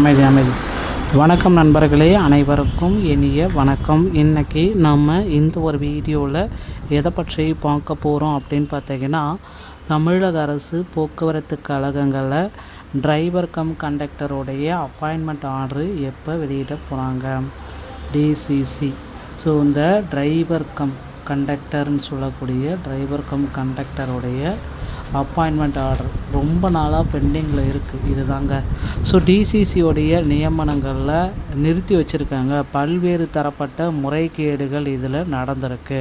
அமைதி. வணக்கம் நண்பர்களே, அனைவருக்கும் இனிய வணக்கம். இன்றைக்கி நம்ம இந்த ஒரு வீடியோவில் எதை பற்றி பார்க்க போகிறோம் அப்படின்னு பார்த்தீங்கன்னா, தமிழக அரசு போக்குவரத்து கழகங்களில் டிரைவர் கம் கண்டக்டருடைய அப்பாயின்மெண்ட் ஆர்டரு எப்போ வெளியிட போகிறாங்க, டிசிசி. ஸோ இந்த டிரைவர் கம் கண்டக்டர்னு சொல்லக்கூடிய டிரைவர் கம் கண்டக்டருடைய அப்பாயின்மெண்ட் ஆர்டர் ரொம்ப நாளாக பெண்டிங்கில் இருக்குது. இது தாங்க. ஸோ டிசிசியோடைய நியமனங்களில் நிறுத்தி வச்சுருக்காங்க. பல்வேறு தரப்பட்ட முறைகேடுகள் இதில் நடந்திருக்கு.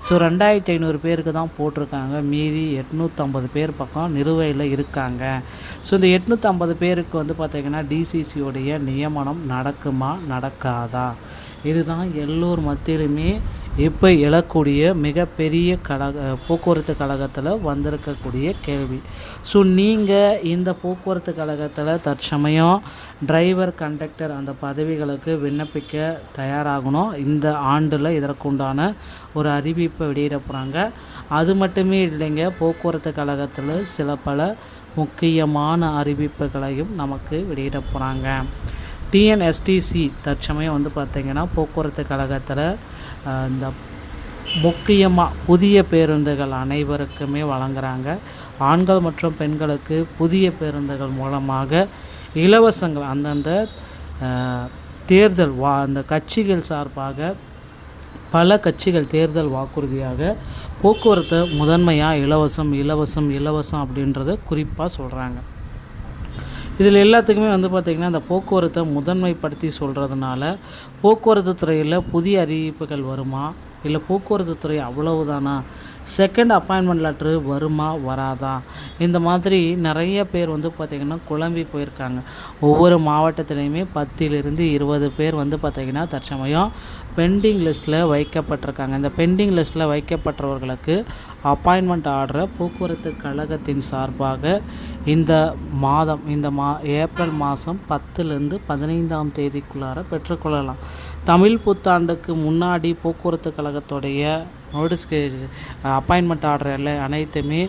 ஸோ 2500 பேருக்கு தான் போட்டிருக்காங்க. மீறி 850 பேர் பக்கம் நிலுவையில் இருக்காங்க. ஸோ இந்த 850 பேருக்கு பார்த்திங்கன்னா டிசிசியோடைய நியமனம் நடக்குமா நடக்காதா, இதுதான் எல்லோர் மத்தியிலுமே இப்போ எழக்கூடிய மிகப்பெரிய போக்குவரத்து கழகத்தில் வந்திருக்கக்கூடிய கேள்வி. ஸோ நீங்கள் இந்த போக்குவரத்து கழகத்தில் தற்சமயம் டிரைவர் கண்டக்டர் அந்த பதவிகளுக்கு விண்ணப்பிக்க தயாராகணும். இந்த ஆண்டில் இதற்குண்டான ஒரு அறிவிப்பை வெளியிட போகிறாங்க. அது மட்டுமே இல்லைங்க, போக்குவரத்து கழகத்தில் சில பல முக்கியமான அறிவிப்புகளையும் நமக்கு வெளியிட போகிறாங்க. டிஎன்எஸ்டிசி தற்சமயம் பார்த்திங்கன்னா போக்குவரத்து கழகத்தில் இந்த முக்கியமாக புதிய பேருந்துகள் அனைவருக்குமே வழங்குகிறாங்க. ஆண்கள் மற்றும் பெண்களுக்கு புதிய பேருந்துகள் மூலமாக இலவசங்கள் அந்தந்த தேர்தல் அந்த கட்சிகள் சார்பாக பல கட்சிகள் தேர்தல் வாக்குறுதியாக போக்குவரத்து முதன்மையாக இலவசம் அப்படின்றத குறிப்பாக சொல்கிறாங்க. இதில் எல்லாத்துக்குமே பார்த்திங்கன்னா இந்த போக்குவரத்தை முதன்மைப்படுத்தி சொல்கிறதுனால போக்குவரத்து துறையில் புதிய அறிவிப்புகள் வருமா, இல்லை போக்குவரத்து துறை அவ்வளவுதானா, செகண்ட் அப்பாயின்மெண்ட் லெட்ரு வருமா வராதா, இந்த மாதிரி நிறைய பேர் பார்த்திங்கன்னா குழம்பி போயிருக்காங்க. ஒவ்வொரு மாவட்டத்துலேயுமே 10 to 20 பேர் பார்த்திங்கன்னா தற்சமயம் பெண்டிங் லிஸ்ட்டில் வைக்கப்பட்டிருக்காங்க. இந்த பெண்டிங் லிஸ்ட்டில் வைக்கப்பட்டவர்களுக்கு அப்பாயின்மெண்ட் ஆர்டரை போக்குவரத்து கழகத்தின் சார்பாக இந்த ஏப்ரல் மாதம் 10 to 15 பெற்றுக்கொள்ளலாம். தமிழ் புத்தாண்டுக்கு முன்னாடி போக்குவரத்து கழகத்துடைய அப்பாயின்மெண்ட் ஆர்டர் அனைத்துமே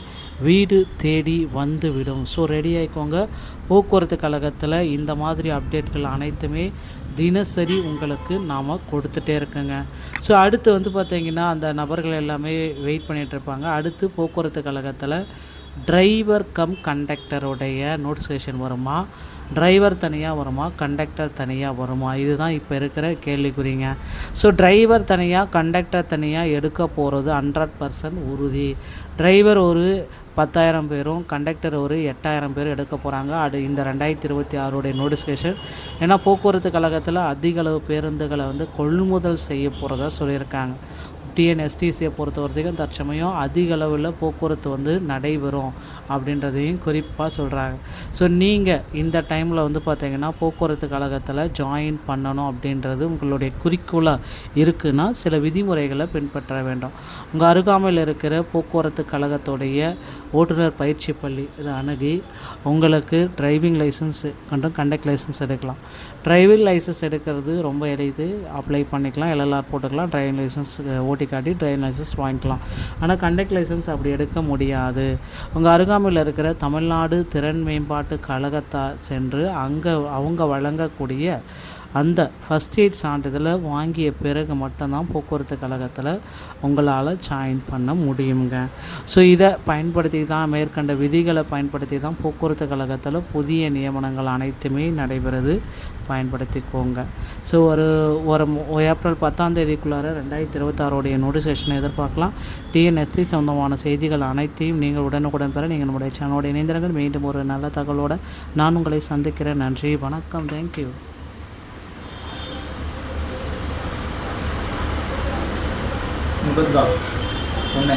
வீடு தேடி வந்துவிடும். ஸோ ரெடி ஆகிக்கோங்க. போக்குவரத்து கழகத்தில் இந்த மாதிரி அப்டேட்கள் அனைத்துமே தினசரி உங்களுக்கு நாம் கொடுத்துட்டே இருக்குங்க. ஸோ அடுத்து பார்த்திங்கன்னா அந்த நபர்கள் எல்லாமே வெயிட் பண்ணிகிட்ருப்பாங்க. அடுத்து போக்குவரத்து கழகத்தில் டிரைவர் கம் கண்டக்டருடைய நோட்டிஃபிகேஷன் வருமா, டிரைவர் தனியாக வருமா, கண்டக்டர் தனியாக வருமா, இதுதான் இப்போ இருக்கிற கேள்விக்குறிங்க. ஸோ டிரைவர் தனியாக கண்டக்டர் தனியாக எடுக்க போகிறது 100% உறுதி. டிரைவர் ஒரு 10,000 பேரும் கண்டக்டர் ஒரு 8,000 பேரும் எடுக்க போகிறாங்க. இந்த 2026 நோட்டிஃபிகேஷன். ஏன்னா போக்குவரத்து கழகத்தில் அதிக அளவு பேருந்துகளை கொள்முதல் செய்ய போகிறதா சொல்லியிருக்காங்க. டிஎன்எஸ்டிசியை பொறுத்த வரைக்கும் தற்சமயம் அதிக அளவில் போக்குவரத்து நடைபெறும் அப்படின்றதையும் குறிப்பாக சொல்கிறாங்க. ஸோ நீங்கள் இந்த டைமில் பார்த்திங்கன்னா போக்குவரத்து கழகத்தில் ஜாயின் பண்ணணும் அப்படின்றது உங்களுடைய குறிக்கோளாக இருக்குன்னா சில விதிமுறைகளை பின்பற்ற வேண்டும். உங்கள் அருகாமையில் இருக்கிற போக்குவரத்து கழகத்துடைய ஓட்டுநர் பயிற்சி பள்ளி இதை அணுகி உங்களுக்கு டிரைவிங் லைசன்ஸ் மற்றும் கண்டக்ட் லைசன்ஸ் எடுக்கலாம். டிரைவிங் லைசன்ஸ் எடுக்கிறது ரொம்ப எளிது. அப்ளை பண்ணிக்கலாம், எல்எல்ஆர் போட்டுக்கலாம், டிரைவிங் லைசன்ஸ் ஓட்டி காட்டி டிரைவிங் லைசன்ஸ் வாங்கிக்கலாம். ஆனால் கண்டக்ட் லைசன்ஸ் அப்படி எடுக்க முடியாது. உங்கள் அருகாமையில் இருக்கிற தமிழ்நாடு திறன் மேம்பாட்டு கழகத்தை சென்று அவங்க வழங்கக்கூடிய அந்த ஃபஸ்ட் எய்ட் சான்றிதழை வாங்கிய பிறகு மட்டும்தான் போக்குவரத்து கழகத்தில் உங்களால் ஜாயின் பண்ண முடியுங்க. ஸோ இதை பயன்படுத்தி தான், மேற்கண்ட விதிகளை பயன்படுத்தி தான் போக்குவரத்து கழகத்தில் புதிய நியமனங்கள் அனைத்துமே நடைபெறுது. பயன்படுத்திக்கோங்க. ஸோ ஒரு ஏப்ரல் 10 2026 நோட்டிஃபிகேஷனை எதிர்பார்க்கலாம். டிஎன்எஸ்டி சொந்தமான செய்திகள் அனைத்தையும் நீங்கள் உடனுக்குடன் பெற நீங்கள் நம்முடைய சேனலோட இணைந்திருங்கள். மீண்டும் ஒரு நல்ல தகவலோடு நான் உங்களை சந்திக்கிறேன். நன்றி, வணக்கம், தேங்க்யூ. ஒன்று